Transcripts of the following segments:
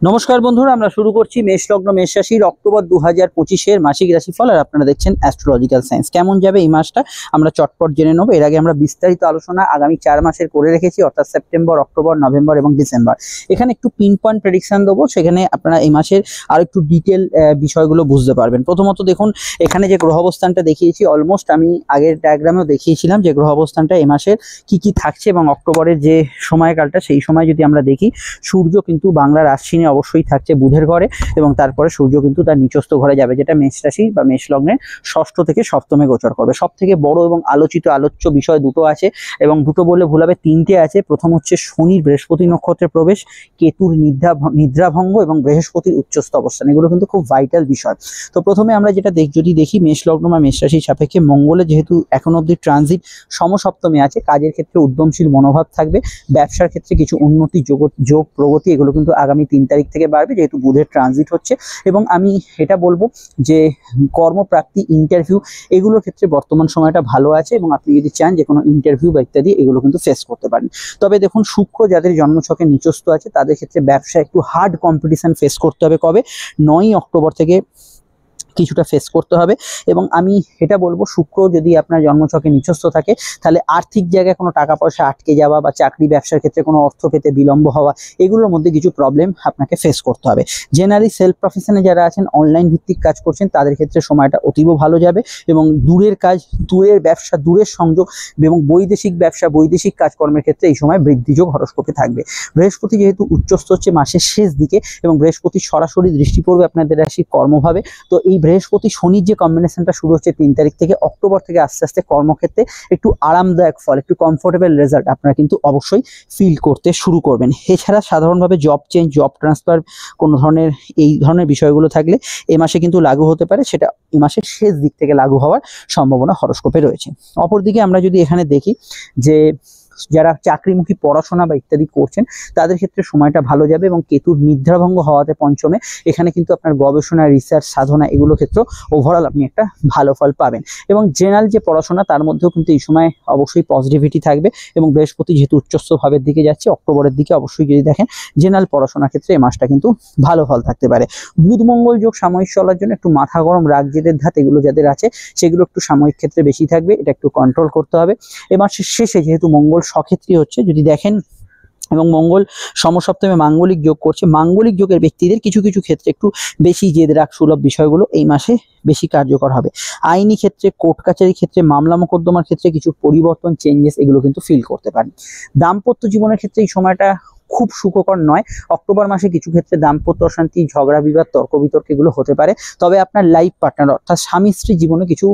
নমস্কার বন্ধুরা, আমরা শুরু করছি মেষ লগ্ন মেষ রাশির অক্টোবর 2025-এর মাসিক রাশিফল। আর আপনারা দেখছেন অ্যাস্ট্রোলজিক্যাল সায়েন্স। কেমন যাবে এই মাসটা আমরা চটপট জেনে নেব। এর আগে আমরা বিস্তারিত আলোচনা আগামী 4 মাসের করে রেখেছি, অর্থাৎ সেপ্টেম্বর, অক্টোবর, নভেম্বর এবং ডিসেম্বর। এখানে একটু পিন পয়েন্ট প্রেডিকশন দেবো, সেখানে আপনারা এই মাসের আর একটু ডিটেল বিষয়গুলো বুঝতে পারবেন। প্রথমত দেখুন, এখানে যে গ্রহ অবস্থানটা দেখিয়েছি, অলমোস্ট আমি আগের ডায়াগ্রামেও দেখিয়েছিলাম যে গ্রহ অবস্থানটা এই মাসের কি থাকছে এবং অক্টোবরের যে সময়কালটা সেই সময় যদি আমরা দেখি, সূর্য কিন্তু বাংলার আশ্বিনে অবশ্যই থাকছে বুধের ঘরে, এবং তারপরে সূর্য কিন্তু তার নিচস্থ ঘরে যাবে, যেটা মেষ রাশি বা মেষ লগ্নে ষষ্ঠ থেকে সপ্তমে গোচর করবে। সব থেকে বড় এবং আলোচ্য বিষয় দুটো আছে, এবং দুটো বললে ভুল হবে, তিনটে আছে। প্রথম হচ্ছে শনির বৃহস্পতি নক্ষত্রে প্রবেশ, কেতুর নিদ্রাভঙ্গ এবং বৃহস্পতির উচ্চস্থ অবস্থান। এগুলো কিন্তু খুব ভাইটাল বিষয়। তো প্রথমে আমরা যেটা যদি দেখি, মেষ লগ্ন বা মেষ রাশির সাপেক্ষে মঙ্গলের যেহেতু এখন অব্দি ট্রানজিট সমসপ্তমে আছে, কাজের ক্ষেত্রে উদ্যমশীল মনোভাব থাকবে, ব্যবসার ক্ষেত্রে কিছু উন্নতি যোগ প্রগতি এগুলো কিন্তু আগামী 3 তারিখ থেকে বাড়বে, যেহেতু বুধের ট্রানজিট হচ্ছে। এবং আমি এটা বলবো যে কর্মপ্রাপ্তি, ইন্টারভিউ এগুলোর ক্ষেত্রে বর্তমান সময়টা ভালো আছে, এবং আপনি যদি চান যে কোনো ইন্টারভিউ বা ইত্যাদি এগুলো কিন্তু ফেস করতে পারেন। তবে দেখুন, শুক্র যাদের জন্মছকে নিচস্থ আছে তাদের ক্ষেত্রে ব্যবসা একটু হার্ড কম্পিটিশন ফেস করতে হবে। কবে? 9ই অক্টোবর থেকে কিছুটা ফেস করতে হবে। এবং আমি এটা বলবো, শুক্র যদি আপনার জন্মছকে নিচস্থ থাকে, তাহলে আর্থিক জায়গায় কোনো টাকা পয়সা আটকে যাওয়া বা চাকরি ব্যবসার ক্ষেত্রে কোনো অর্থ পেতে বিলম্ব হওয়া, এগুলোর মধ্যে কিছু প্রবলেম আপনাকে ফেস করতে হবে। জেনারেলি সেলফ প্রফেশনে যারা আছেন, অনলাইন ভিত্তিক কাজ করছেন, তাদের ক্ষেত্রে সময়টা অতীব ভালো যাবে, এবং দূরের কাজ, দূরের ব্যবসা, দূরের সংযোগ এবং বৈদেশিক ব্যবসা, বৈদেশিক কাজকর্মের ক্ষেত্রে এই সময় বৃদ্ধিযোগ হরস্কোপে থাকবে। বৃহস্পতি যেহেতু উচ্চস্থ হচ্ছে মাসের শেষ দিকে, এবং বৃহস্পতির সরাসরি দৃষ্টি পড়বে আপনাদের রাশির কর্মভাবে, তো এই বৃহস্পতি শনির যে কম্বিনেশনটা শুরু হচ্ছে 3 তারিখ থেকে, অক্টোবর থেকে আস্তে আস্তে কর্মক্ষেত্রে একটু আরামদায়ক ফল, একটু কমফোর্টেবল রেজাল্ট আপনারা কিন্তু অবশ্যই ফিল করতে শুরু করবেন। এছাড়া সাধারণভাবে জব চেঞ্জ, জব ট্রান্সফার, কোনো ধরনের এই ধরনের বিষয়গুলো থাকলে এ মাসে কিন্তু লাগু হতে পারে, সেটা এই মাসের শেষ দিক থেকে লাগু হওয়ার সম্ভাবনা হরস্কোপে রয়েছে। অপরদিকে আমরা যদি এখানে দেখি যে যারা চাকরিমুখী পড়াশোনা বা ইত্যাদি করছেন, তাদের ক্ষেত্রে সময়টা ভালো যাবে, এবং কেতুর নিদ্রাভঙ্গ হওয়াতে পঞ্চমে, এখানে কিন্তু আপনার গবেষণা, রিসার্চ, সাধনা এগুলো ক্ষেত্রে ওভারঅল আপনি একটা ভালো ফল পাবেন। এবং জেনারেল যে পড়াশোনা, তার মধ্যেও কিন্তু এই সময় অবশ্যই পজিটিভিটি থাকবে, এবং বৃহস্পতি যেহেতু উচ্চস্থ ভাবের দিকে যাচ্ছে, অক্টোবরের দিকে অবশ্যই যদি দেখেন জেনারেল পড়াশোনার ক্ষেত্রে এই মাসটা কিন্তু ভালো ফল থাকতে পারে। বুধ মঙ্গল যোগ সাময়িক চলার জন্য একটু মাথা গরম, রাগ জেদের ধাত এগুলো যাদের আছে, সেগুলো একটু সাময়িক ক্ষেত্রে বেশি থাকবে, এটা একটু কন্ট্রোল করতে হবে। এ মাসের শেষে যেহেতু মঙ্গল সক্ষেত্রী হচ্ছে, যদি দেখেন, এবং মঙ্গল সমসপ্তমে মাঙ্গলিক যোগ করছে, মাঙ্গলিক যোগের ব্যক্তিদের কিছু কিছু ক্ষেত্রে একটু বেশি জেদ রাগ সুলভ বিষয়গুলো এই মাসে বেশি কার্যকর হবে। আইনি ক্ষেত্রে, কোর্ট কাছারির ক্ষেত্রে, মামলা মোকদ্দমার ক্ষেত্রে কিছু পরিবর্তন, চেঞ্জেস এগুলো কিন্তু ফিল করতে পারেন। দাম্পত্য জীবনের ক্ষেত্রে এই সময়টা খুব সুখকর নয়। অক্টোবর মাসে কিছু ক্ষেত্রে দাম্পত্য অশান্তি, ঝগড়া বিবাদ, তর্ক বিতর্ক এগুলো হতে পারে। তবে আপনার লাইফ পার্টনার অর্থাৎ স্বামী স্ত্রী জীবনে কিছু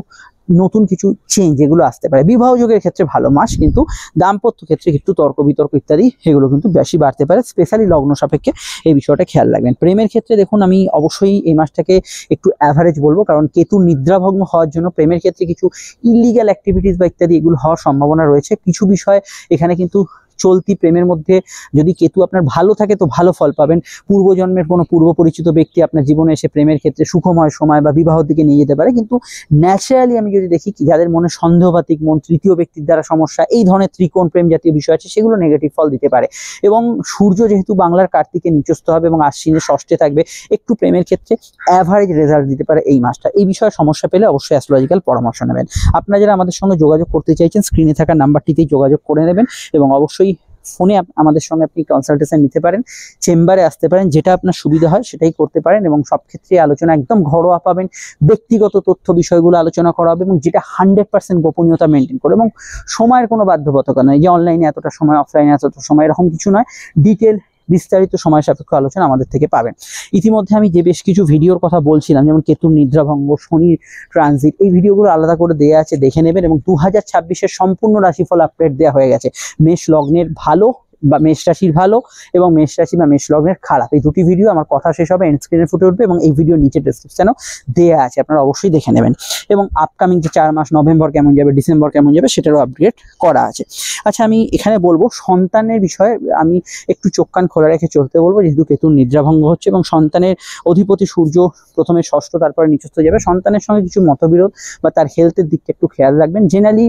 নতুন কিছু চেঞ্জ এগুলো আসতে পারে। বিবাহ যোগের ক্ষেত্রে ভালো মাস, কিন্তু দাম্পত্য ক্ষেত্রে একটু তর্ক বিতর্ক ইত্যাদি এগুলো কিন্তু বেশি বাড়তে পারে। স্পেশালি লগ্ন সাপেক্ষে এই বিষয়টা খেয়াল রাখবেন। প্রেমের ক্ষেত্রে দেখুন, আমি অবশ্যই এই মাসটাকে একটু অ্যাভারেজ বলবো, কারণ কেতু নিদ্রাভঙ্গ হওয়ার জন্য প্রেমের ক্ষেত্রে কিছু ইলিগাল অ্যাক্টিভিটিস বা ইত্যাদি এগুলো হওয়ার সম্ভাবনা রয়েছে। কিছু বিষয় এখানে কিন্তু চলতি প্রেমের মধ্যে যদি কেতু আপনার ভালো থাকে তো ভালো ফল পাবেন। পূর্বজন্মের কোনো পূর্ব পরিচিত ব্যক্তি আপনার জীবনে এসে প্রেমের ক্ষেত্রে সুখময় সময় বা বিবাহর দিকে নিয়ে যেতে পারে, কিন্তু ন্যাচারালি আমি যদি দেখি যাদের মনে সন্দেহবাতিক মন, তৃতীয় ব্যক্তির দ্বারা সমস্যা, এই ধরনের ত্রিকোণ প্রেম জাতীয় বিষয় আছে, সেগুলো নেগেটিভ ফল দিতে পারে। এবং সূর্য যেহেতু বাংলার কার্তিকে নিচস্থ হবে এবং আশ্বিনে ষষ্ঠে থাকবে, একটু প্রেমের ক্ষেত্রে অ্যাভারেজ রেজাল্ট দিতে পারে এই মাসটা। এই বিষয়ে সমস্যা পেলে অবশ্যই অ্যাস্ট্রোলজিক্যাল পরামর্শ নেবেন। আপনারা যারা আমাদের সঙ্গে যোগাযোগ করতে চাইছেন, স্ক্রিনে থাকা নাম্বারটিতেই যোগাযোগ করে নেবেন, এবং অবশ্যই ফোনে আমাদের সঙ্গে আপনি কনসালটেশন নিতে পারেন, চেম্বারে আসতে পারেন, যেটা আপনার সুবিধা হয় সেটাই করতে পারেন। এবং সব ক্ষেত্রে আলোচনা একদম ঘরোয়া পাবেন, ব্যক্তিগত তথ্য বিষয়গুলো আলোচনা করা হবে, এবং যেটা 100% গোপনীয়তা মেনটেন করে, এবং সময়ের কোনো বাধ্যবাধকতা নয় যে অনলাইনে এতটা সময়, অফলাইনে এতটা সময়, এরকম কিছু নয়। ডিটেল বিস্তারিত সময় সাপেক্ষ আলোচনা আমাদের থেকে পাবেন। ইতিমধ্যে আমি যে বেশ কিছু ভিডিওর কথা বলছিলাম, যেমন কেতুর নিদ্রাভঙ্গ, শনির ট্রানজিট, এই ভিডিওগুলো আলাদা করে দেওয়া আছে, দেখে নেবেন। এবং 2026-এর সম্পূর্ণ রাশিফল আপডেট দেওয়া হয়ে গেছে। মেষ লগ্নের ভালো বা মেষ রাশির ভালো, এবং মেষ রাশি বা মেষ লগ্নের খারাপ, এই দুটি ভিডিও আমার কথা শেষ হবে এন্ড স্ক্রিনে ফুটে উঠবে, এবং এই ভিডিও নিচে ডেসক্রিপশনেও দেওয়া আছে, আপনারা অবশ্যই দেখে নেবেন। এবং আপকামিং যে 4 মাস, নভেম্বর কেমন যাবে, ডিসেম্বর কেমন যাবে, সেটারও আপডেট করা আছে। আচ্ছা, আমি এখানে বলবো সন্তানের বিষয়ে আমি একটু চোখ কান খোলা রেখে চলতে বলবো, যেহেতু কেতুর নিদ্রাভঙ্গ হচ্ছে, এবং সন্তানের অধিপতি সূর্য প্রথমে ষষ্ঠ তারপরে নিচস্থ যাবে। সন্তানের সঙ্গে কিছু মতবিরোধ বা তার হেলথের দিকটা একটু খেয়াল রাখবেন। জেনারেলি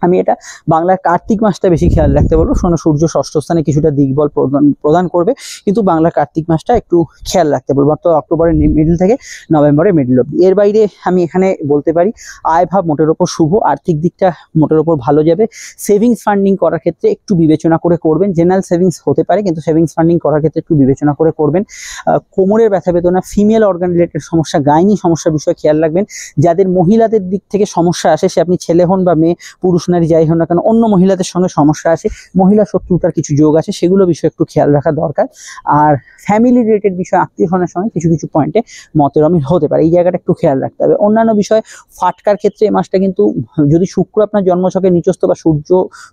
আমি এটা বাংলার কার্তিক মাসটা বেশি খেয়াল রাখতে বলবো। সূর্য ষষ্ঠ স্থানে কিছুটা দিকবল প্রদান করবে, কিন্তু বাংলার কার্তিক মাসটা একটু খেয়াল রাখতে বলবো, অর্থাৎ অক্টোবরের মিডল থেকে নভেম্বরের মিডল অব্দি। এর বাইরে আমি এখানে বলতে পারি আয় ভাব মোটের ওপর শুভ, আর্থিক দিকটা মোটের ওপর ভালো যাবে। সেভিংস ফান্ডিং করার ক্ষেত্রে একটু বিবেচনা করে করবেন, জেনারেল সেভিংস হতে পারে কিন্তু সেভিংস ফান্ডিং করার ক্ষেত্রে একটু বিবেচনা করে করবেন। কোমরের ব্যথা বেদনা, ফিমেল অর্গান রিলেটেড সমস্যা, গাইনি সমস্যার বিষয়ে খেয়াল রাখবেন। যাদের মহিলাদের দিক থেকে সমস্যা আসে, সে আপনি ছেলে হন বা মেয়ে, পুরুষ নারী যাই হন না কেন, অন্য মহিলাদের সঙ্গে সমস্যা আছে, মহিলা শত্রুতার কিছু যোগ আছে, সেগুলো বিষয়ে একটু খেয়াল রাখা দরকার। আর ফ্যামিলি রিলেটেড বিষয়, আত্মীয় স্বজনের সঙ্গে কিছু কিছু পয়েন্টে মতের অমিল হতে পারে, এই জায়গাটা একটু খেয়াল রাখতে হবে। অন্যান্য বিষয় ফাটকার ক্ষেত্রে এই মাসটা কিন্তু যদি শুক্র আপনার জন্মছকে নিচস্থ বা সূর্য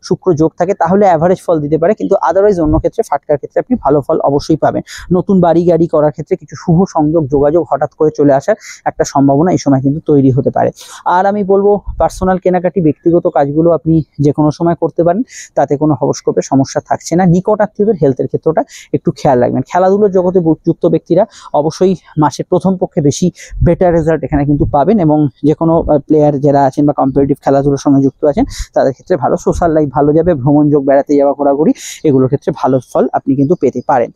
শুক্র যোগ থাকে তাহলে অ্যাভারেজ ফল দিতে পারে, কিন্তু আদারওয়াইজ অন্য ক্ষেত্রে ফাটকার ক্ষেত্রে আপনি ভালো ফল অবশ্যই পাবেন। নতুন বাড়ি গাড়ি করার ক্ষেত্রে কিছু শুভ সংযোগ যোগাযোগ হঠাৎ করে চলে আসার একটা সম্ভাবনা এই সময় কিন্তু তৈরি হতে পারে। আর আমি বলবো পার্সোনাল কেনাকাটি, ব্যক্তিগত কাজগুলো আপনি যে কোনো সময় করতে পারেন, তাতে কোনো হরস্কোপের সমস্যা থাকছে না। নিকট আত্মীয়দের হেলথের ক্ষেত্রটা একটু খেয়াল রাখবেন। খেলাধুলোর জগতে যুক্ত ব্যক্তিরা অবশ্যই মাসের প্রথম পক্ষে বেশি বেটার রেজাল্ট এখানে কিন্তু পাবেন, এবং যে কোনো প্লেয়ার যারা আছেন বা কম্পিটিটিভ খেলাধুলোর সঙ্গে যুক্ত আছেন তাদের ক্ষেত্রে ভালো, সোশ্যাল লাইফ ভালো যাবে, ভ্রমণ যোগ, বেড়াতে যাওয়া, ঘোরাঘুরি, এগুলোর ক্ষেত্রে ভালো ফল আপনি কিন্তু পেতে পারেন।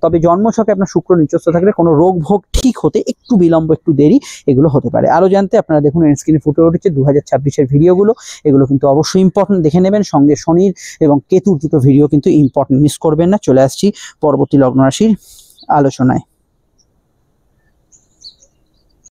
তবে জন্মছকে আপনার শুক্র নিচস্থ থাকলে কোনো রোগ ভোগ ঠিক হতে একটু বিলম্ব, একটু দেরি এগুলো হতে পারে। আরও জানতে আপনারা দেখুন স্ক্রিনে ফুটে উঠেছে 2026-এর ভিডিওগুলো, এগুলো কিন্তু অবশ্যই ইম্পর্টেন্ট, দেখে নেবেন। সঙ্গে শনির এবং কেতুর দুটো ভিডিও কিন্তু ইম্পর্টেন্ট, মিস করবেন না। চলে আসছি পরবর্তী লগ্ন রাশির আলোচনায়।